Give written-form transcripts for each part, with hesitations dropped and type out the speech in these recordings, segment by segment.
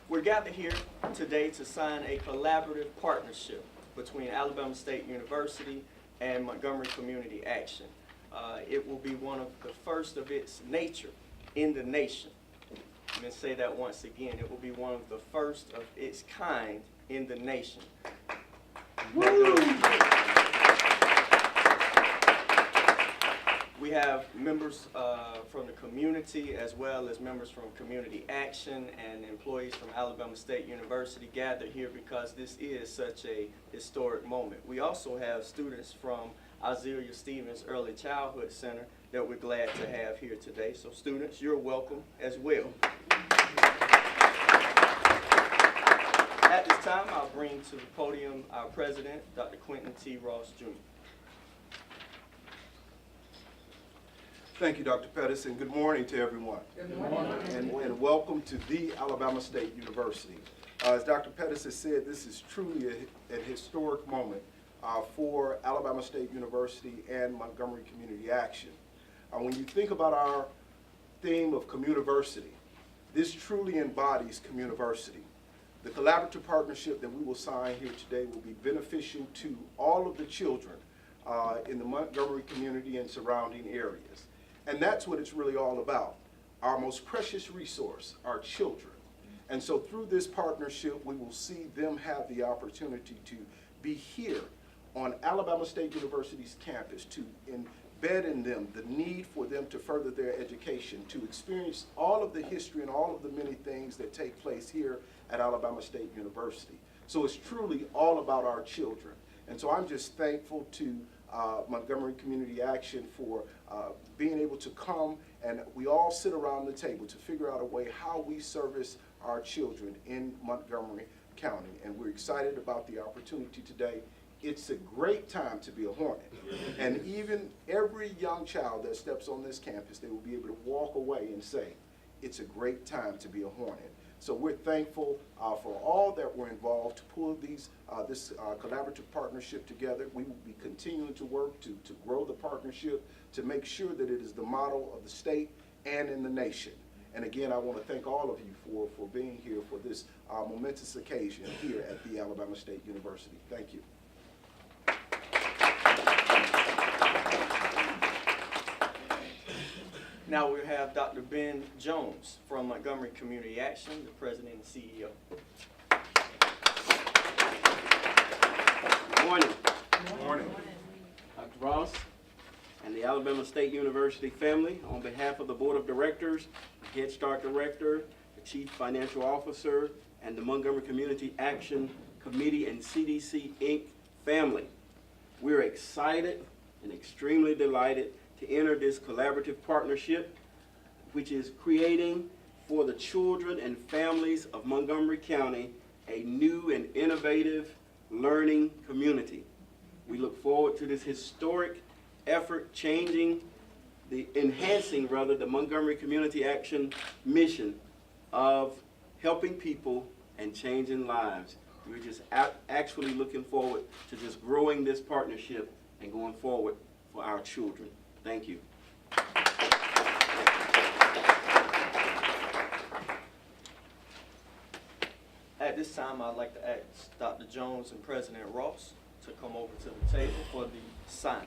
We're gathered here today to sign a collaborative partnership between Alabama State University and Montgomery Community Action. It will be one of the first of its nature in the nation. I'm going to say that once again. It will be one of the first of its kind in the nation. We have members from the community as well as members from Community Action and employees from Alabama State University gathered here because this is such a historic moment. We also have students from Azealia Stevens Early Childhood Center that we're glad to have here today. So students, you're welcome as well. At this time, I'll bring to the podium our president, Dr. Quentin T. Ross, Jr. Thank you, Dr. Pettis, and good morning to everyone. Good morning. And welcome to the Alabama State University. As Dr. Pettis has said, this is truly a historic moment for Alabama State University and Montgomery Community Action. When you think about our theme of Communiversity, this truly embodies Communiversity. The collaborative partnership that we will sign here today will be beneficial to all of the children in the Montgomery community and surrounding areas. And that's what it's really all about. Our most precious resource, our children. And so through this partnership, we will see them have the opportunity to be here on Alabama State University's campus, to embed in them the need for them to further their education, to experience all of the history and all of the many things that take place here at Alabama State University. So it's truly all about our children. And so I'm just thankful to Montgomery Community Action for being able to come and we all sit around the table to figure out a way how we service our children in Montgomery County. And we're excited about the opportunity today. It's a great time to be a Hornet. And even every young child that steps on this campus, they will be able to walk away and say, it's a great time to be a Hornet. So we're thankful for all that were involved to pull this collaborative partnership together. We will be continuing to work to grow the partnership, to make sure that it is the model of the state and in the nation. And again, I want to thank all of you for being here for this momentous occasion here at the Alabama State University. Thank you. Now we have Dr. Ben Jones from Montgomery Community Action, the president and CEO. Good morning. Good morning. Dr. Ross and the Alabama State University family, on behalf of the Board of Directors, the Head Start Director, the Chief Financial Officer, and the Montgomery Community Action Committee and CDC Inc. family, we're excited and extremely delighted to enter this collaborative partnership, which is creating for the children and families of Montgomery County a new and innovative learning community. We look forward to this historic effort enhancing the Montgomery Community Action mission of helping people and changing lives. We're just actually looking forward to just growing this partnership and going forward for our children. Thank you. At this time, I'd like to ask Dr. Jones and President Ross to come over to the table for the sign.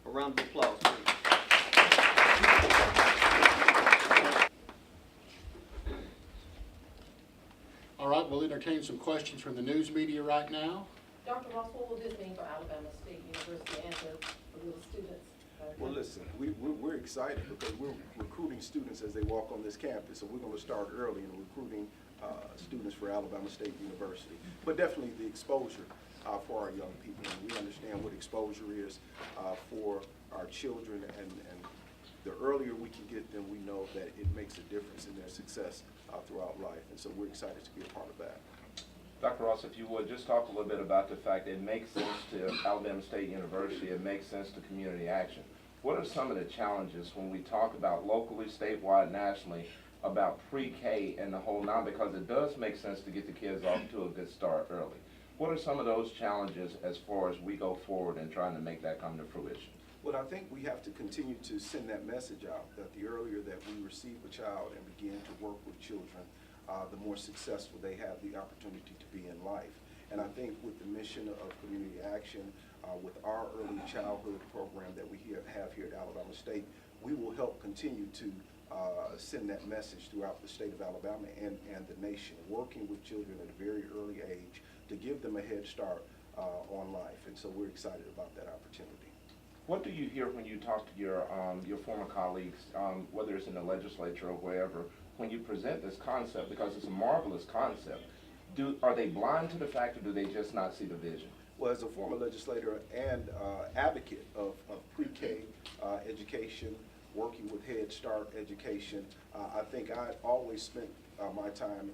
A round of applause, please. All right, we'll entertain some questions from the news media right now. Dr. Ross, what will this mean for Alabama State University and the students? Well, listen, we're excited because we're recruiting students as they walk on this campus, so we're going to start early in recruiting students for Alabama State University. But definitely the exposure for our young people. And we understand what exposure is for our children, and the earlier we can get them, we know that it makes a difference in their success throughout life. And so we're excited to be a part of that. Dr. Ross, if you would, just talk a little bit about the fact that it makes sense to Alabama State University, it makes sense to community action. What are some of the challenges when we talk about locally, statewide, nationally, about pre-K and the whole nine, because it does make sense to get the kids off to a good start early. What are some of those challenges as far as we go forward in trying to make that come to fruition? Well, I think we have to continue to send that message out that the earlier that we receive a child and begin to work with children, the more successful they have the opportunity to be in life. And I think with the mission of community action, with our early childhood program that we have here at Alabama State, we will help continue to send that message throughout the state of Alabama and the nation, working with children at a very early age to give them a head start on life. And so we're excited about that opportunity. What do you hear when you talk to your former colleagues, whether it's in the legislature or wherever, when you present this concept, because it's a marvelous concept? Are they blind to the fact, or do they just not see the vision? Well, as a former legislator and advocate of pre-K education, working with Head Start education, I think I always spent my time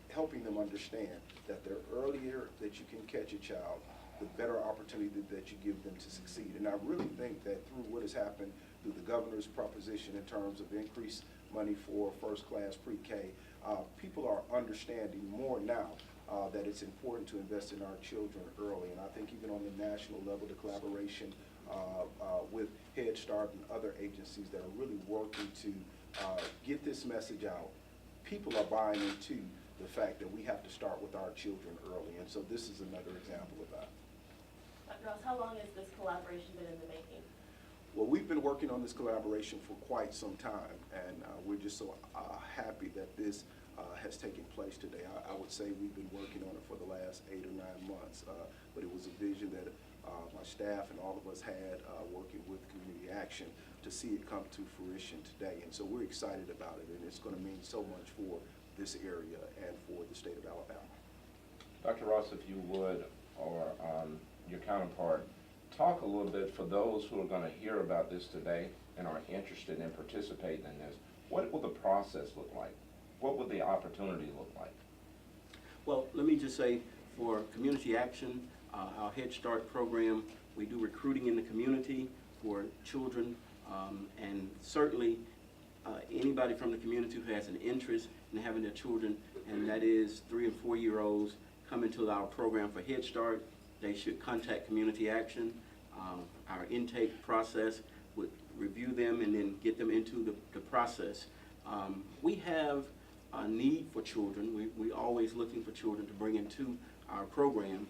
helping them understand that the earlier that you can catch a child, the better opportunity that you give them to succeed. And I really think that through what has happened through the governor's proposition in terms of increased money for first-class pre-K, people are understanding more now that it's important to invest in our children early. And I think even on the national level, the collaboration with Head Start and other agencies that are really working to get this message out, people are buying into the fact that we have to start with our children early. And so this is another example of that. Dr. Ross, how long has this collaboration been in the making? Well, we've been working on this collaboration for quite some time, and we're just so happy that this has taken place today. I would say we've been working on it for the last 8 or 9 months, but it was a vision that my staff and all of us had working with Community Action to see it come to fruition today. And so we're excited about it, and it's going to mean so much for this area and for the state of Alabama. Dr. Ross, if you would, or your counterpart, talk a little bit for those who are going to hear about this today and are interested in participating in this. What will the process look like? What will the opportunity look like? Well, let me just say, for community action, our Head Start program, we do recruiting in the community for children, and certainly anybody from the community who has an interest in having their children, and that is 3 and 4 year olds, come into our program for Head Start, they should contact Community Action. Our intake process would review them and then get them into the process. We have a need for children. We always looking for children to bring into our program,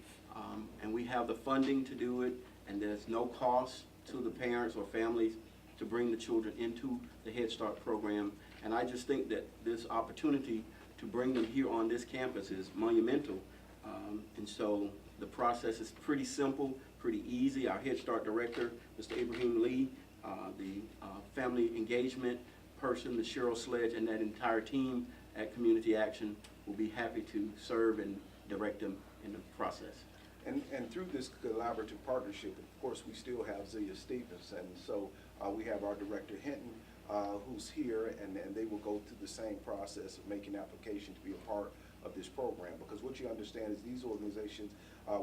and we have the funding to do it, and there's no cost to the parents or families to bring the children into the Head Start program. And I just think that this opportunity to bring them here on this campus is monumental. And so the process is pretty simple, pretty easy. Our Head Start director, Mr. Ibrahim Lee, the family engagement person, the Cheryl Sledge, and that entire team at Community Action will be happy to serve and direct them in the process. And through this collaborative partnership, of course, we still have Zia Stevens, and so we have our director Hinton, who's here, and they will go through the same process of making application to be a part of this program. Because what you understand is these organizations,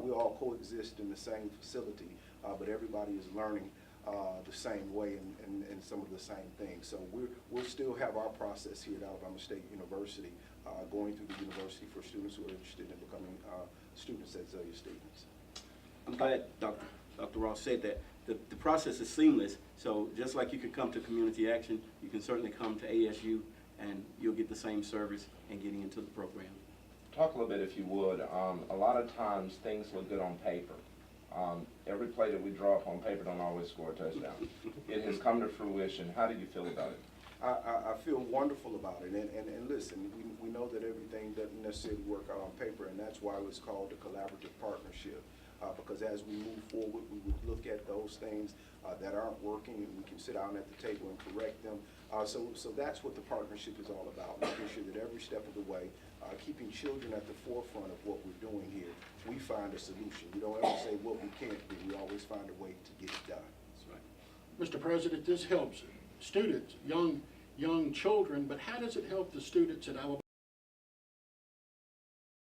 we all coexist in the same facility, but everybody is learning the same way and some of the same things. So we'll still have our process here at Alabama State University, going through the university for students who are interested in becoming students at Zia Stevens. I'm glad Dr. Ross said that. The process is seamless, so just like you can come to Community Action, you can certainly come to ASU and you'll get the same service in getting into the program. Talk a little bit, if you would. A lot of times things look good on paper. Every play that we draw up on paper don't always score a touchdown. It has come to fruition. How do you feel about it? I feel wonderful about it, and listen, we know know that everything doesn't necessarily work out on paper, and that's why it's called a collaborative partnership. Because as we move forward, we would look at those things that aren't working, and we can sit down at the table and correct them. So that's what the partnership is all about, making sure that every step of the way, keeping children at the forefront of what we're doing here, we find a solution. We don't ever say what we can't do, we always find a way to get it done. That's right. Mr. President, this helps students, young children, but how does it help the students at Alabama